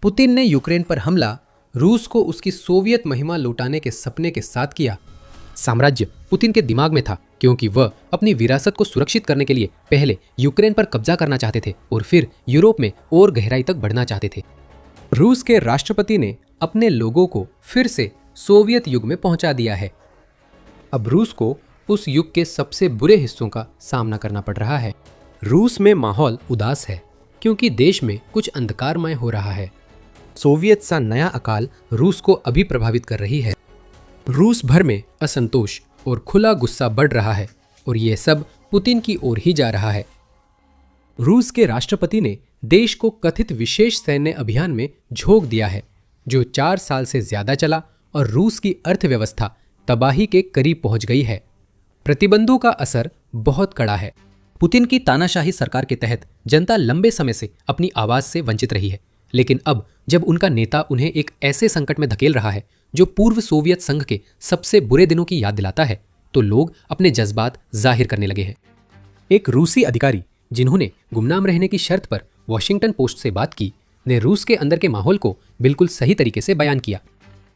Putin ने Ukraine पर हमला रूस को उसकी सोवियत महिमा लौटाने के सपने के साथ किया। साम्राज्य पुतिन के दिमाग में था क्योंकि वह अपनी विरासत को सुरक्षित करने के लिए पहले यूक्रेन पर कब्जा करना चाहते थे और फिर यूरोप में और गहराई तक बढ़ना चाहते थे। रूस के राष्ट्रपति ने अपने लोगों को फिर से सोवियत युग में पहुंचा दिया है। अब रूस को उस युग के सबसे बुरे हिस्सों का सामना करना पड़ रहा है। रूस में माहौल उदास है क्योंकि देश में कुछ अंधकारमय हो रहा है। सोवियत सा नया अकाल रूस को अभी प्रभावित कर रही है। रूस भर में असंतोष और खुला गुस्सा बढ़ रहा है और यह सब पुतिन की ओर ही जा रहा है। रूस के राष्ट्रपति ने देश को कथित विशेष सैन्य अभियान में झोंक दिया है जो 4 साल से ज्यादा चला और रूस की अर्थव्यवस्था तबाही के करीब पहुंच गई है। प्रतिबंधों का असर बहुत कड़ा है। पुतिन की तानाशाही सरकार के तहत जनता लंबे समय से अपनी आवाज से वंचित रही है, लेकिन अब जब उनका नेता उन्हें एक ऐसे संकट में धकेल रहा है जो पूर्व सोवियत संघ के सबसे बुरे दिनों की याद दिलाता है, तो लोग अपने जज्बात जाहिर करने लगे हैं। एक रूसी अधिकारी जिन्होंने गुमनाम रहने की शर्त पर वॉशिंगटन पोस्ट से बात की, ने रूस के अंदर के माहौल को बिल्कुल सही तरीके से बयान किया।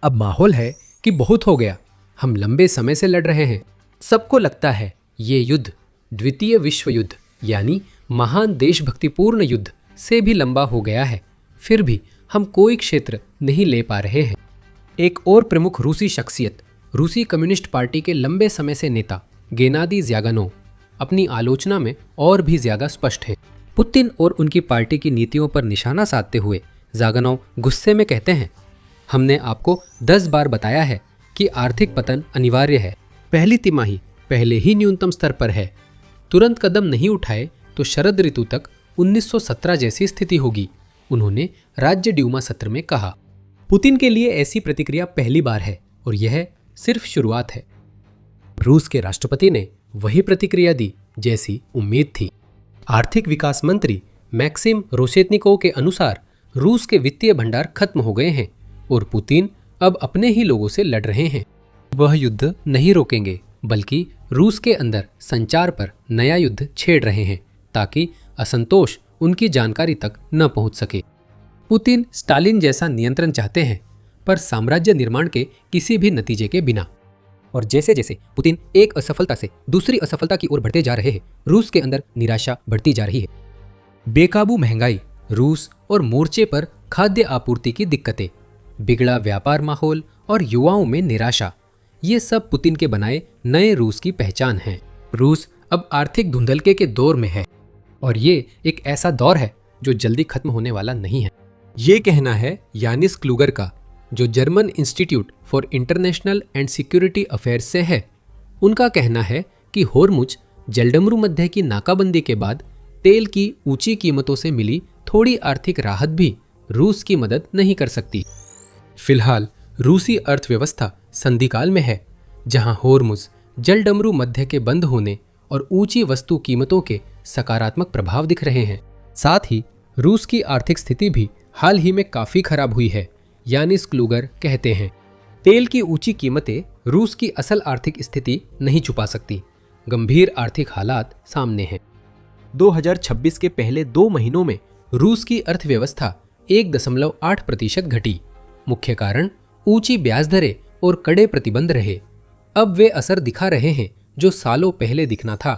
अब माहौल है कि बहुत हो गया, हम लंबे समय से लड़ रहे हैं। सबको लगता है ये युद्ध द्वितीय विश्व युद्ध यानी महान देशभक्तिपूर्ण युद्ध से भी लंबा हो गया है, फिर भी हम कोई क्षेत्र नहीं ले पा रहे हैं। एक और प्रमुख रूसी शख्सियत, रूसी कम्युनिस्ट पार्टी के लंबे समय से नेता गेनादी ज़्यागानोव अपनी आलोचना में और भी ज्यादा स्पष्ट है। पुतिन और उनकी पार्टी की नीतियों पर निशाना साधते हुए ज़्यागानोव गुस्से में कहते हैं, हमने आपको 10 बार बताया है कि आर्थिक पतन अनिवार्य है। पहली तिमाही पहले ही न्यूनतम स्तर पर है। तुरंत कदम नहीं उठाए तो शरद ऋतु तक 1917 जैसी स्थिति होगी, उन्होंने राज्य ड्यूमा सत्र में कहा। पुतिन के लिए ऐसी प्रतिक्रिया पहली बार है और यह सिर्फ शुरुआत है। रूस के राष्ट्रपति ने वही प्रतिक्रिया दी जैसी उम्मीद थी। आर्थिक विकास मंत्री मैक्सिम रोशेतनिकोव के अनुसार रूस के वित्तीय भंडार खत्म हो गए हैं और पुतिन अब अपने ही लोगों से लड़ रहे हैं। वह युद्ध नहीं रोकेंगे बल्कि रूस के अंदर संचार पर नया युद्ध छेड़ रहे हैं ताकि असंतोष उनकी जानकारी तक न पहुंच सके। पुतिन स्टालिन जैसा नियंत्रण चाहते हैं पर साम्राज्य निर्माण के किसी भी नतीजे के बिना। और जैसे जैसे पुतिन एक असफलता से दूसरी असफलता की ओर बढ़ते जा रहे हैं, रूस के अंदर निराशा बढ़ती जा रही है। बेकाबू महंगाई, रूस और मोर्चे पर खाद्य आपूर्ति की दिक्कतें, बिगड़ा व्यापार माहौल और युवाओं में निराशा, ये सब पुतिन के बनाए नए रूस की पहचान है। रूस अब आर्थिक धुंधलके के दौर में है और ये एक ऐसा दौर है जो जल्दी खत्म होने वाला नहीं है। ये कहना है यानिस क्लूगर का, जो German institute for international and security affairs से है। उनका कहना है कि होर्मुज जलडमरू मध्य की नाकाबंदी के बाद तेल की ऊंची कीमतों से मिली थोड़ी आर्थिक राहत भी रूस की मदद नहीं कर सकती। फिलहाल रूसी अर्थव्यवस्था संधिकाल में है, जहां होर्मुज जलडमरू मध्य के बंद होने और ऊंची वस्तु कीमतों के सकारात्मक प्रभाव दिख रहे हैं। साथ ही रूस की आर्थिक स्थिति भी हाल ही में काफी खराब हुई है। यानिस क्लूगर कहते हैं, तेल की ऊंची कीमतें रूस की असल आर्थिक स्थिति नहीं छुपा सकती। गंभीर आर्थिक हालात सामने हैं। 2026 के पहले 2 महीनों में रूस की अर्थव्यवस्था 1.8% घटी। मुख्य कारण ऊंची ब्याज दरें और कड़े प्रतिबंध रहे। अब वे असर दिखा रहे हैं जो सालों पहले दिखना था।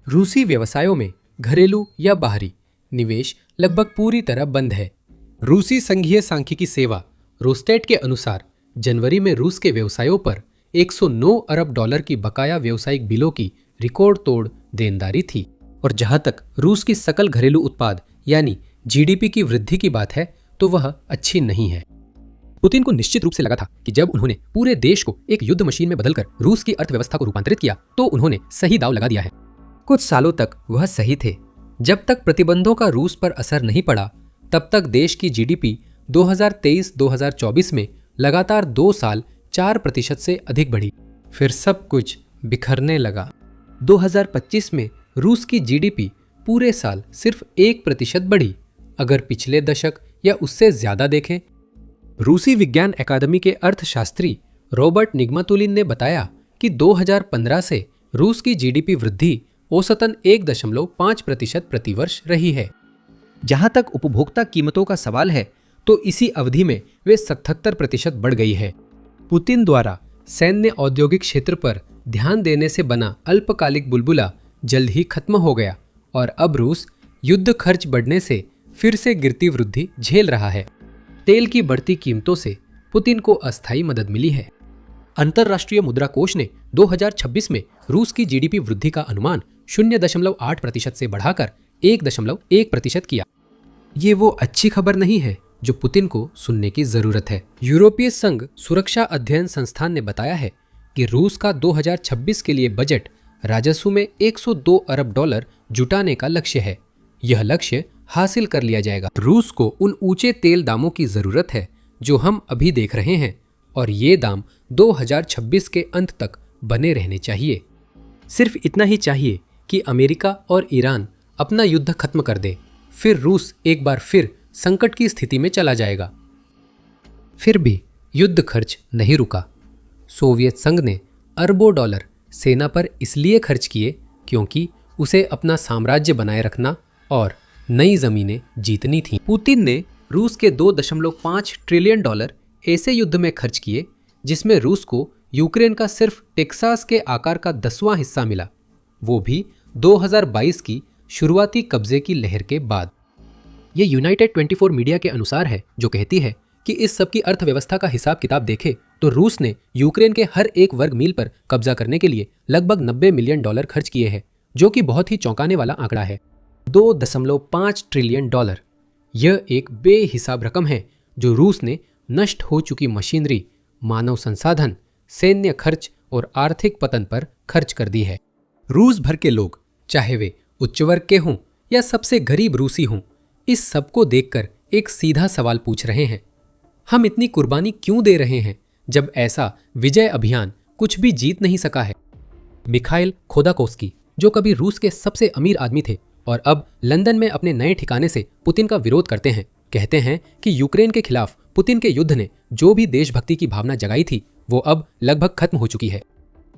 रूसी व्यवसायों में घरेलू या बाहरी निवेश लगभग पूरी तरह बंद है। रूसी संघीय सांख्यिकी सेवा रोस्टेट के अनुसार जनवरी में रूस के व्यवसायों पर 109 अरब डॉलर की बकाया व्यावसायिक बिलों की रिकॉर्ड तोड़ देनदारी थी। और जहां तक रूस की सकल घरेलू उत्पाद यानी जीडीपी की वृद्धि की बात है तो वह अच्छी नहीं है। पुतिन को निश्चित रूप से लगा था कि जब उन्होंने पूरे देश को एक युद्ध मशीन में बदलकर रूस की अर्थव्यवस्था को रूपांतरित किया तो उन्होंने सही दांव लगा दिया है। कुछ सालों तक वह सही थे। जब तक प्रतिबंधों का रूस पर असर नहीं पड़ा तब तक देश की जीडीपी 2023-2024 में लगातार 2 साल 4% से अधिक बढ़ी। फिर सब कुछ बिखरने लगा। 2025 में रूस की जीडीपी पूरे साल सिर्फ 1% बढ़ी। अगर पिछले दशक या उससे ज्यादा देखें, रूसी विज्ञान अकादमी के अर्थशास्त्री रॉबर्ट निग्मातुलिन ने बताया कि 2015 से रूस की जीडीपी वृद्धि औसतन 1.5% प्रतिवर्ष रही है। जहां तक उपभोक्ता कीमतों का सवाल है तो इसी अवधि में वे 77% बढ़ गई है। पुतिन द्वारा सैन्य औद्योगिक क्षेत्र पर ध्यान देने से बना अल्पकालिक बुलबुला जल्द ही खत्म हो गया और अब रूस युद्ध खर्च बढ़ने से फिर से गिरती वृद्धि झेल रहा है। तेल की बढ़ती कीमतों से पुतिन को अस्थायी मदद मिली है। अंतर्राष्ट्रीय मुद्रा कोष ने 2026 में रूस की जीडीपी वृद्धि का अनुमान 0.8% से बढ़ाकर 1.1% किया। ये वो अच्छी खबर नहीं है जो पुतिन को सुनने की जरूरत है। यूरोपीय संघ सुरक्षा अध्ययन संस्थान ने बताया है कि रूस का 2026 के लिए बजट राजस्व में 102 अरब डॉलर जुटाने का लक्ष्य है। यह लक्ष्य हासिल कर लिया जाएगा। रूस को उन ऊंचे तेल दामों की जरूरत है जो हम अभी देख रहे हैं और ये दाम 2026 के अंत तक बने रहने चाहिए। सिर्फ इतना ही चाहिए कि अमेरिका और ईरान अपना युद्ध खत्म कर दे, फिर रूस एक बार फिर संकट की स्थिति में चला जाएगा। फिर भी युद्ध खर्च नहीं रुका। सोवियत संघ ने अरबों डॉलर सेना पर इसलिए खर्च किए क्योंकि उसे अपना साम्राज्य बनाए रखना और नई जमीनें जीतनी थीं। पुतिन ने रूस के 2.5 ट्रिलियन डॉलर ऐसे युद्ध में खर्च किए जिसमें रूस को यूक्रेन का सिर्फ टेक्सास के आकार का 10वां हिस्सा मिला, वो भी 2022 की शुरुआती कब्जे की लहर के बाद। ये यूनाइटेड 24 मीडिया के अनुसार है जो कहती है कि इस सब की अर्थव्यवस्था का हिसाब किताब देखे तो रूस ने यूक्रेन के हर एक वर्ग मील पर कब्जा करने के लिए लगभग 90 मिलियन डॉलर खर्च किए हैं, जो कि बहुत ही चौंकाने वाला आंकड़ा है। 2.5 ट्रिलियन डॉलर, यह एक बेहिसाब रकम है जो रूस ने नष्ट हो चुकी मशीनरी, मानव संसाधन, सैन्य खर्च और आर्थिक पतन पर खर्च कर दी है। रूस भर के लोग, चाहे वे उच्च वर्ग के हों या सबसे गरीब रूसी हों, इस सब को देखकर एक सीधा सवाल पूछ रहे हैं, हम इतनी कुर्बानी क्यों दे रहे हैं जब ऐसा विजय अभियान कुछ भी जीत नहीं सका है। मिखाइल खोदाकोस्की, जो कभी रूस के सबसे अमीर आदमी थे और अब लंदन में अपने नए ठिकाने से पुतिन का विरोध करते हैं, कहते हैं कि यूक्रेन के खिलाफ पुतिन के युद्ध ने जो भी देशभक्ति की भावना जगाई थी वो अब लगभग खत्म हो चुकी है।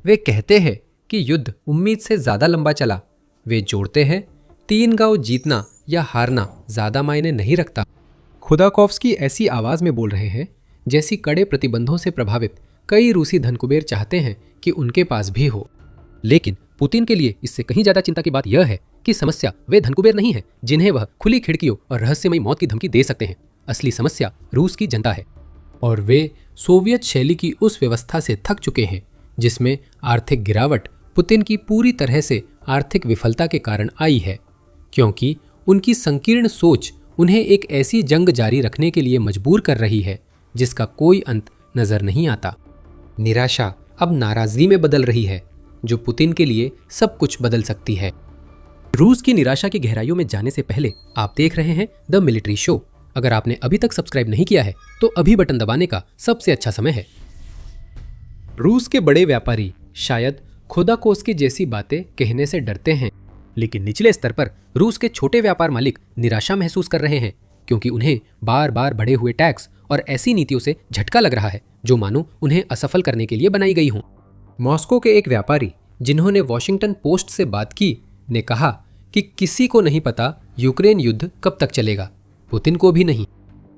वे कहते हैं कि युद्ध उम्मीद से ज्यादा लंबा चला। वे जोड़ते हैं, 3 गांव जीतना या हारना ज्यादा मायने नहीं रखता। खुदाकोव्स्की ऐसी आवाज में बोल रहे हैं जैसी कड़े प्रतिबंधों से प्रभावित कई रूसी धनकुबेर चाहते हैं कि उनके पास भी हो। लेकिन पुतिन के लिए इससे कहीं ज्यादा चिंता की बात यह है कि समस्या वे धनकुबेर नहीं है जिन्हें वह खुली खिड़कियों और रहस्यमयी मौत की धमकी दे सकते हैं। असली समस्या रूस की जनता है और वे सोवियत शैली की उस व्यवस्था से थक चुके हैं जिसमें आर्थिक गिरावट पुतिन की पूरी तरह से आर्थिक विफलता के कारण आई है, क्योंकि उनकी संकीर्ण सोच उन्हें एक ऐसी जंग जारी रखने के लिए मजबूर कर रही है जिसका कोई अंत नजर नहीं आता। निराशा अब नाराजगी में बदल रही है जो पुतिन के लिए सब कुछ बदल सकती है। रूस की निराशा की गहराइयों में जाने से पहले आप देख रहे हैं द मिलिट्री शो। अगर आपने अभी तक सब्सक्राइब नहीं किया है तो अभी बटन दबाने का सबसे अच्छा समय है। रूस के बड़े व्यापारी शायद खोदाकोस्की जैसी बातें कहने से डरते हैं, लेकिन निचले स्तर पर रूस के छोटे व्यापार मालिक निराशा महसूस कर रहे हैं क्योंकि उन्हें बार बार बढ़े हुए टैक्स और ऐसी नीतियों से झटका लग रहा है जो मानो उन्हें असफल करने के लिए बनाई गई हों। मॉस्को के एक व्यापारी जिन्होंने वॉशिंगटन पोस्ट से बात की ने कहा कि किसी को नहीं पता यूक्रेन युद्ध कब तक चलेगा, पुतिन को भी नहीं।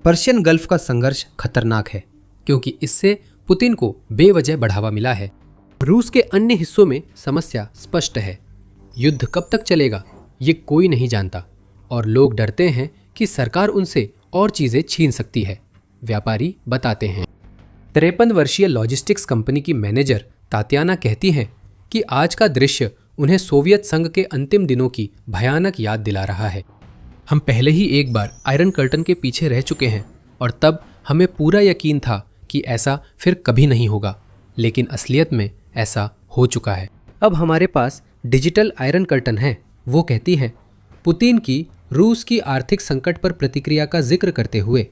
पर्शियन गल्फ का संघर्ष खतरनाक है क्योंकि इससे पुतिन को बेवजह बढ़ावा मिला है। रूस के अन्य हिस्सों में समस्या स्पष्ट है, युद्ध कब तक चलेगा ये कोई नहीं जानता और लोग डरते हैं कि सरकार उनसे और चीजें छीन सकती है, व्यापारी बताते हैं। 53 वर्षीय लॉजिस्टिक्स कंपनी की मैनेजर तात्याना कहती हैं कि आज का दृश्य उन्हें सोवियत संघ के अंतिम दिनों की भयानक याद दिला रहा है। हम पहले ही एक बार आयरन कर्टन के पीछे रह चुके हैं और तब हमें पूरा यकीन था कि ऐसा फिर कभी नहीं होगा, लेकिन असलियत में ऐसा हो चुका है। अब हमारे पास डिजिटल आयरन कर्टन है, वो कहती है। पुतिन की रूस की आर्थिक संकट पर प्रतिक्रिया का जिक्र करते हुए,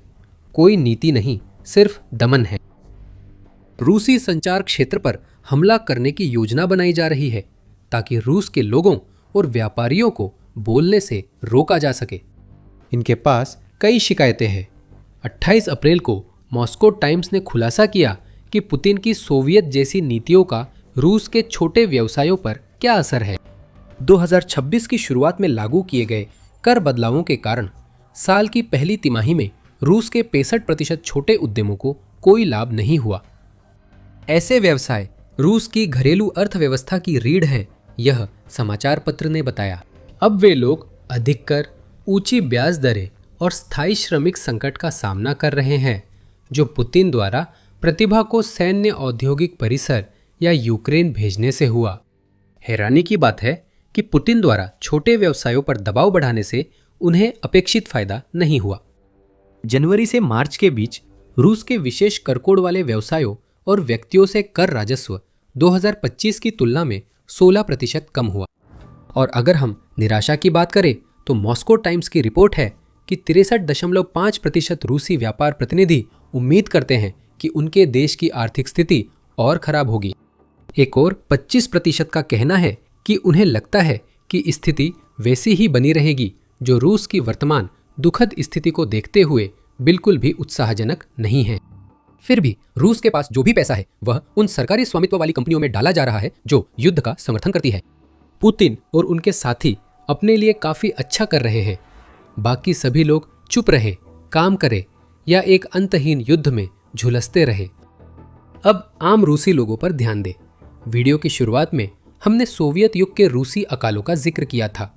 कोई नीति नहीं, सिर्फ दमन है। रूसी संचार क्षेत्र पर हमला करने की योजना बनाई जा रही है ताकि रूस के लोगों और व्यापारियों को बोलने से रोका जा सके। इनके पास कई शिकायतें हैं। 28 अप्रैल को मॉस्को टाइम्स ने खुलासा किया कि पुतिन की सोवियत जैसी नीतियों का रूस के छोटे व्यवसायों पर क्या असर है। 2026 की शुरुआत में लागू किए गए कर बदलावों के कारण साल की पहली तिमाही में रूस के 65% छोटे उद्यमों को कोई लाभ नहीं हुआ। ऐसे व्यवसाय रूस की घरेलू अर्थव्यवस्था की रीढ़ है, यह समाचार पत्र ने बताया। अब वे लोग अधिक कर, ऊंची ब्याज दरें और स्थायी श्रमिक संकट का सामना कर रहे हैं, जो पुतिन द्वारा प्रतिभा को सैन्य औद्योगिक परिसर या यूक्रेन भेजने से हुआ। हैरानी की बात है कि पुतिन द्वारा छोटे व्यवसायों पर दबाव बढ़ाने से उन्हें अपेक्षित फायदा नहीं हुआ। जनवरी से मार्च के बीच रूस के विशेष कर कोड वाले व्यवसायों और व्यक्तियों से कर राजस्व 2025 की तुलना में 16% कम हुआ। और अगर हम निराशा की बात करें तो मॉस्को टाइम्स की रिपोर्ट है कि 63.5% रूसी व्यापार प्रतिनिधि उम्मीद करते हैं कि उनके देश की आर्थिक स्थिति और खराब होगी। एक और 25% का कहना है कि उन्हें लगता है कि स्थिति वैसी ही बनी रहेगी, जो रूस की वर्तमान दुखद स्थिति को देखते हुए बिल्कुल भी उत्साहजनक नहीं है। फिर भी रूस के पास जो भी पैसा है वह उन सरकारी स्वामित्व वाली कंपनियों में डाला जा रहा है जो युद्ध का समर्थन करती है। पुतिन और उनके साथी अपने लिए काफी अच्छा कर रहे हैं। बाकी सभी लोग चुप रहे, काम करें या एक अंतहीन युद्ध में झुलसते रहे। अब आम रूसी लोगों पर ध्यान दें। वीडियो की शुरुआत में हमने सोवियत युग के रूसी अकालों का जिक्र किया था।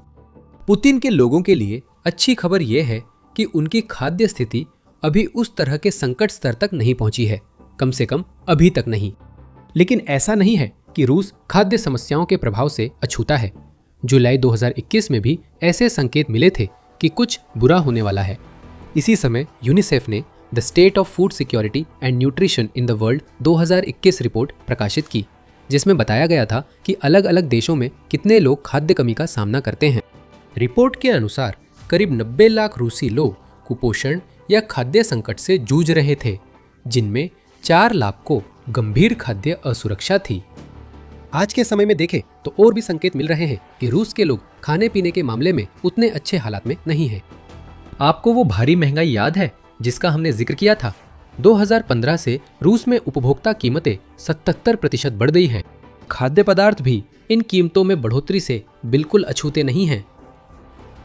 पुतिन के लोगों के लिए अच्छी खबर यह है कि उनकी खाद्य स्थिति अभी उस तरह के संकट स्तर तक नहीं पहुंची है, कम से कम अभी तक नहीं। लेकिन ऐसा नहीं है कि रूस खाद्य समस्याओं के प्रभाव से अछूता है। जुलाई 2021 में भी ऐसे संकेत मिले थे कि कुछ बुरा होने वाला है। इसी समय यूनिसेफ ने the state of food security and nutrition in the world 2021 report प्रकाशित की, जिसमें बताया गया था कि अलग अलग देशों में कितने लोग खाद्य कमी का सामना करते हैं। रिपोर्ट के अनुसार करीब 90 लाख रूसी लोग कुपोषण या खाद्य संकट से जूझ रहे थे, जिनमें 4 लाख को गंभीर खाद्य असुरक्षा थी। आज के समय में देखें तो और भी संकेत मिल रहे हैं कि रूस के लोग खाने पीने के मामले में उतने अच्छे हालात में नहीं हैं। आपको वो भारी महंगाई याद है जिसका हमने जिक्र किया था? 2015 से रूस में उपभोक्ता कीमतें 77% बढ़ गई हैं। खाद्य पदार्थ भी इन कीमतों में बढ़ोतरी से बिल्कुल अछूते नहीं हैं।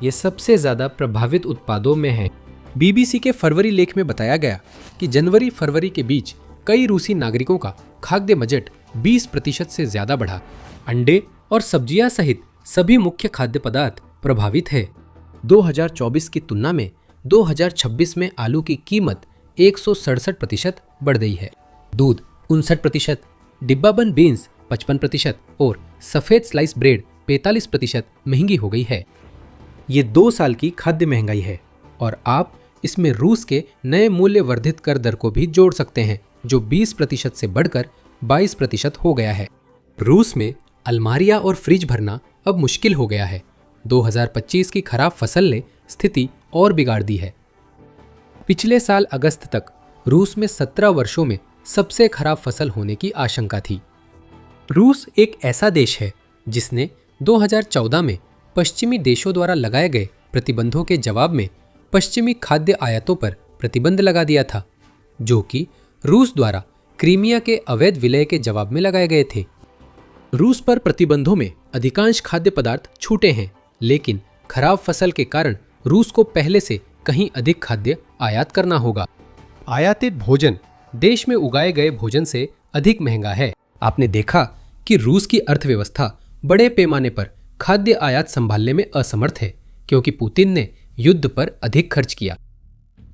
ये सबसे ज्यादा प्रभावित उत्पादों में है। बीबीसी के फरवरी लेख में बताया गया कि जनवरी-फरवरी के बीच कई रूसी नागरिकों का खाद्य बजट 20% से ज्यादा बढ़ा। अंडे और सब्जियां सहित सभी मुख्य खाद्य पदार्थ प्रभावित है। 2024 की तुलना में 2026 में आलू की कीमत 167% बढ़ गई है। दूध 59%, डिब्बाबंद बीन्स 55% और सफेद स्लाइस ब्रेड 45% महंगी हो गई है। ये 2 साल की खाद्य महंगाई है और आप इसमें रूस के नए मूल्य वर्धित कर दर को भी जोड़ सकते हैं, जो 20% से बढ़कर 22% हो गया है। रूस में अलमारियां और फ्रिज भरना अब मुश्किल हो गया है। 2025 की खराब फसल ने स्थिति और बिगाड़ दी है। पिछले साल अगस्त तक रूस में 17 वर्षों में सबसे खराब फसल होने की आशंका थी। रूस एक ऐसा देश है जिसने 2014 में पश्चिमी देशों द्वारा लगाए गए प्रतिबंधों के जवाब में पश्चिमी खाद्य आयातों पर प्रतिबंध लगा दिया था, जो कि रूस द्वारा क्रीमिया के अवैध विलय के जवाब में लगाए गए थे। रूस पर प्रतिबंधों में अधिकांश खाद्य पदार्थ छूटे हैं, लेकिन खराब फसल के कारण रूस को पहले से कहीं अधिक खाद्य आयात करना होगा। आयातित भोजन देश में उगाए गए भोजन से अधिक महंगा है। आपने देखा कि रूस की अर्थव्यवस्था बड़े पैमाने पर खाद्य आयात संभालने में असमर्थ है, क्योंकि पुतिन ने युद्ध पर अधिक खर्च किया।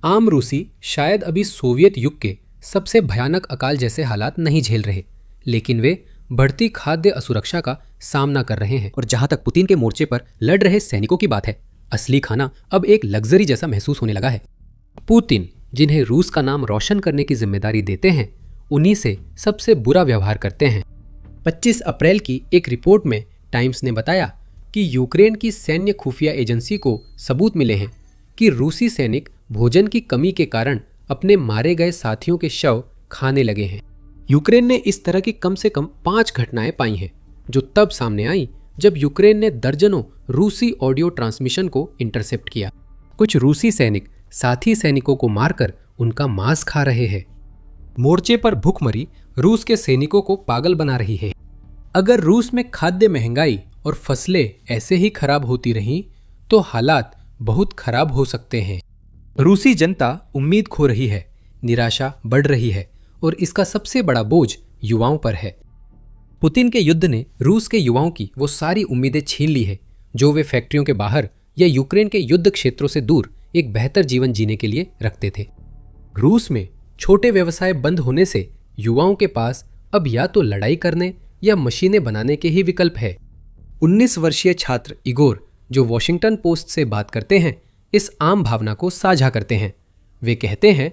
आम रूसी शायद अभी सोवियत युग के सबसे भयानक अकाल जैसे हालात नहीं झेल रहे, लेकिन वे बढ़ती खाद्य असुरक्षा का सामना कर रहे हैं। और जहां तक पुतिन के मोर्चे पर लड़ रहे सैनिकों की बात है, असली खाना अब एक लग्जरी जैसा महसूस होने लगा है। पुतिन, जिन्हें रूस का नाम रोशन करने की जिम्मेदारी देते हैं, उन्हीं से सबसे बुरा व्यवहार करते हैं। 25 अप्रैल की एक रिपोर्ट में टाइम्स ने बताया कि यूक्रेन की सैन्य खुफिया एजेंसी को सबूत मिले हैं कि रूसी सैनिक भोजन की कमी के कारण अपने मारे गए साथियों के शव खाने लगे हैं। यूक्रेन ने इस तरह की कम से कम 5 घटनाएं पाई हैं, जो तब सामने आई जब यूक्रेन ने दर्जनों रूसी ऑडियो ट्रांसमिशन को इंटरसेप्ट किया। कुछ रूसी सैनिक साथी सैनिकों को मारकर उनका मांस खा रहे हैं। मोर्चे पर भूखमरी रूस के सैनिकों को पागल बना रही है। अगर रूस में खाद्य महंगाई और फसलें ऐसे ही खराब होती रहीं तो हालात बहुत खराब हो सकते हैं। रूसी जनता उम्मीद खो रही है, निराशा बढ़ रही है और इसका सबसे बड़ा बोझ युवाओं पर है। पुतिन के युद्ध ने रूस के युवाओं की वो सारी उम्मीदें छीन ली है जो वे फैक्ट्रियों के बाहर या यूक्रेन के युद्ध क्षेत्रों से दूर एक बेहतर जीवन जीने के लिए रखते थे। रूस में छोटे व्यवसाय बंद होने से युवाओं के पास अब या तो लड़ाई करने या मशीनें बनाने के ही विकल्प है। 19 वर्षीय छात्र इगोर, जो वॉशिंगटन पोस्ट से बात करते हैं, इस आम भावना को साझा करते हैं। वे कहते हैं,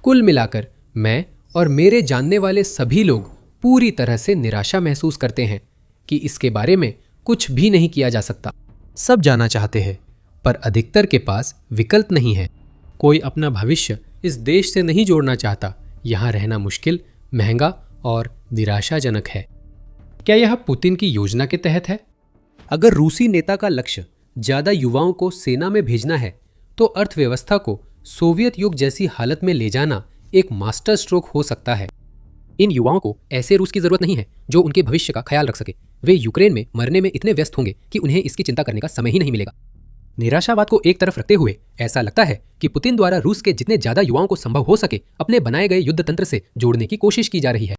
कुल मिलाकर मैं और मेरे जानने वाले सभी लोग पूरी तरह से निराशा महसूस करते हैं कि इसके बारे में कुछ भी नहीं किया जा सकता। सब जाना चाहते हैं पर अधिकतर के पास विकल्प नहीं है। कोई अपना भविष्य इस देश से नहीं जोड़ना चाहता। यहाँ रहना मुश्किल, महंगा और निराशाजनक है। क्या यह पुतिन की योजना के तहत है? अगर रूसी नेता का लक्ष्य ज्यादा युवाओं को सेना में भेजना है तो अर्थव्यवस्था को सोवियत युग जैसी हालत में ले जाना एक मास्टर स्ट्रोक हो सकता है। इन युवाओं को ऐसे रूस की जरूरत नहीं है जो उनके भविष्य का ख्याल रख सके। वे यूक्रेन में मरने में इतने व्यस्त होंगे कि उन्हें इसकी चिंता करने का समय ही नहीं मिलेगा। निराशावाद को एक तरफ रखते हुए ऐसा लगता है कि पुतिन द्वारा रूस के जितने ज्यादा युवाओं को संभव हो सके अपने बनाए गए युद्ध तंत्र से जोड़ने की कोशिश की जा रही है।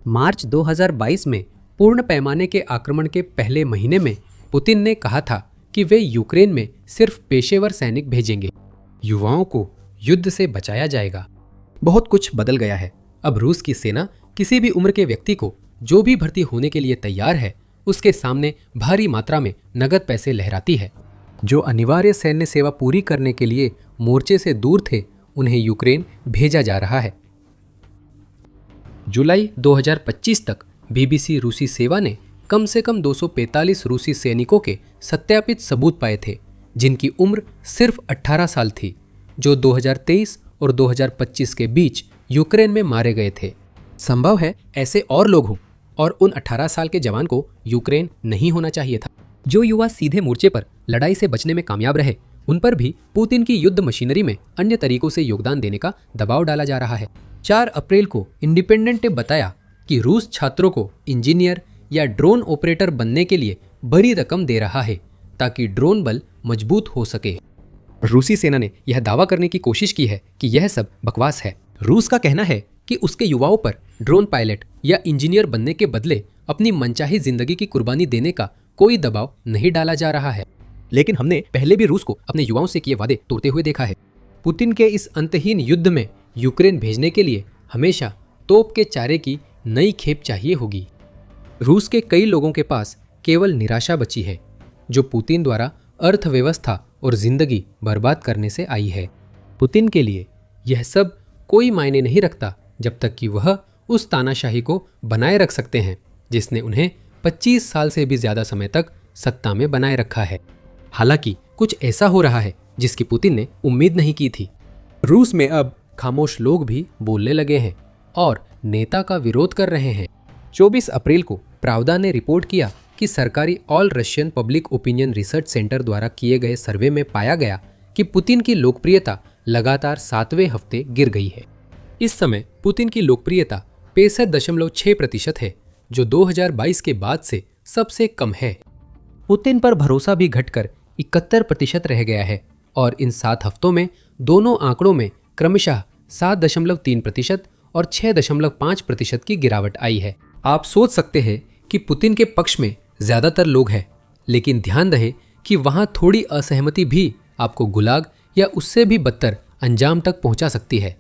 मार्च 2022 में पूर्ण पैमाने के आक्रमण के पहले महीने में पुतिन ने कहा था कि वे यूक्रेन में सिर्फ पेशेवर सैनिक भेजेंगे, युवाओं को युद्ध से बचाया जाएगा। बहुत कुछ बदल गया है। अब रूस की सेना किसी भी उम्र के व्यक्ति को जो भी भर्ती होने के लिए तैयार है उसके सामने भारी मात्रा में नगद पैसे लहराती है। जो अनिवार्य सैन्य सेवा पूरी करने के लिए मोर्चे से दूर थे उन्हें यूक्रेन भेजा जा रहा है। जुलाई 2025 तक बीबीसी रूसी सेवा ने कम से कम 245 रूसी सैनिकों के सत्यापित सबूत पाए थे जिनकी उम्र सिर्फ 18 साल थी, जो 2023 और 2025 के बीच यूक्रेन में मारे गए थे। संभव है ऐसे और लोग हों और उन 18 साल के जवान को यूक्रेन नहीं होना चाहिए था। जो युवा सीधे मोर्चे पर लड़ाई से बचने में कामयाब रहे उन पर भी पुतिन की युद्ध मशीनरी में अन्य तरीकों से योगदान देने का दबाव डाला जा रहा है। 4 अप्रैल को इंडिपेंडेंट ने बताया कि रूस छात्रों को इंजीनियर या ड्रोन ऑपरेटर बनने के लिए बड़ी रकम दे रहा है ताकि ड्रोन बल मजबूत हो सके। रूसी सेना ने यह दावा करने की कोशिश की है कि यह सब बकवास है। रूस का कहना है कि उसके युवाओं पर ड्रोन पायलट या इंजीनियर बनने के बदले अपनी मनचाही जिंदगी की कुर्बानी देने का कोई दबाव नहीं डाला जा रहा है। लेकिन हमने पहले भी रूस को अपने युवाओं से किए वादे तोड़ते हुए देखा है। पुतिन के इस अंतहीन युद्ध में यूक्रेन भेजने के लिए हमेशा तोप के चारे की नई खेप चाहिए होगी। रूस के कई लोगों के पास केवल निराशा बची है जो पुतिन द्वारा अर्थव्यवस्था और जिंदगी बर्बाद करने से आई है। पुतिन के लिए यह सब कोई मायने नहीं रखता जब तक कि वह उस तानाशाही को बनाए रख सकते हैं जिसने उन्हें 25 साल से भी ज्यादा समय तक सत्ता में बनाए रखा है। हालांकि कुछ ऐसा हो रहा है जिसकी पुतिन ने उम्मीद नहीं की थी। रूस में अब खामोश लोग भी बोलने लगे हैं और नेता का विरोध कर रहे हैं। 24 अप्रैल को प्रावदा ने रिपोर्ट किया कि सरकारी all Russian public opinion research centre द्वारा किए गए सर्वे में पाया गया कि पुतिन की लोकप्रियता लगातार 7वें हफ्ते गिर गई है। इस समय पुतिन की लोकप्रियता 65.6% है, जो 2022 के बाद से सबसे कम है। पुतिन पर भरोसा भी घटकर 71% रह गया है और इन 7 हफ्तों में दोनों आंकड़ों में क्रमशः 7.3% और 6.5% की गिरावट आई है। आप सोच सकते हैं कि पुतिन के पक्ष में ज्यादातर लोग हैं, लेकिन ध्यान रहे कि वहां थोड़ी असहमति भी आपको गुलाग या उससे भी बदतर अंजाम तक पहुंचा सकती है।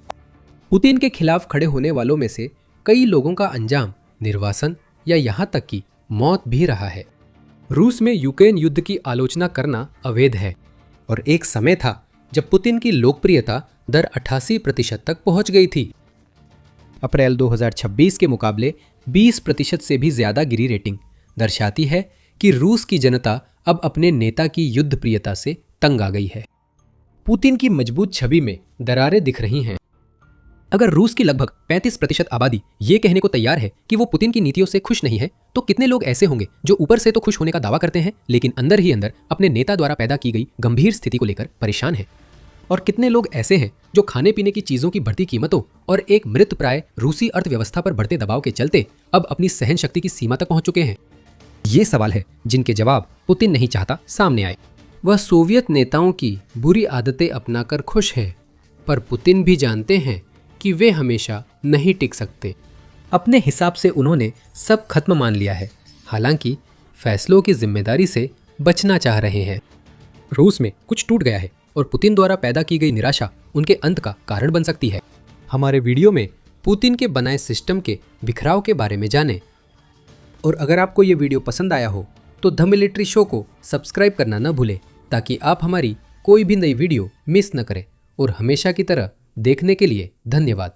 पुतिन के खिलाफ खड़े होने वालों में से कई लोगों का अंजाम निर्वासन या यहां तक कि मौत भी रहा है। रूस में यूक्रेन युद्ध की आलोचना करना अवैध है और एक समय था जब पुतिन की लोकप्रियता दर 88% तक पहुंच गई थी। अप्रैल 2026 के मुकाबले 20% से भी ज्यादा गिरी रेटिंग दर्शाती है कि रूस की जनता अब अपने नेता की युद्ध प्रियता से तंग आ गई है। पुतिन की मजबूत छवि में दरारें दिख रही हैं। अगर रूस की लगभग 35% आबादी ये कहने को तैयार है कि वो पुतिन की नीतियों से खुश नहीं है, तो कितने लोग ऐसे होंगे जो ऊपर से तो खुश होने का दावा करते हैं लेकिन अंदर ही अंदर अपने नेता द्वारा पैदा की गई गंभीर स्थिति को लेकर परेशान हैं? और कितने लोग ऐसे हैं जो खाने पीने की चीजों की बढ़ती कीमतों और एक मृतप्राय रूसी अर्थव्यवस्था पर बढ़ते दबाव के चलते अब अपनी सहन शक्ति की सीमा तक पहुंच चुके हैं? ये सवाल है जिनके जवाब पुतिन नहीं चाहता सामने आए। वह सोवियत नेताओं की बुरी आदतें अपनाकर खुश है, पर पुतिन भी जानते हैं कि वे हमेशा नहीं टिक सकते। अपने हिसाब से उन्होंने सब खत्म मान लिया है, हालांकि फैसलों की जिम्मेदारी से बचना चाह रहे हैं। रूस में कुछ टूट गया है और पुतिन द्वारा पैदा की गई निराशा उनके अंत का कारण बन सकती है। हमारे वीडियो में पुतिन के बनाए सिस्टम के बिखराव के बारे में जानें। और अगर आपको ये वीडियो पसंद आया हो तो द मिलिट्री शो को सब्सक्राइब करना न भूलें, ताकि आप हमारी कोई भी नई वीडियो मिस न करें। और हमेशा की तरह देखने के लिए धन्यवाद।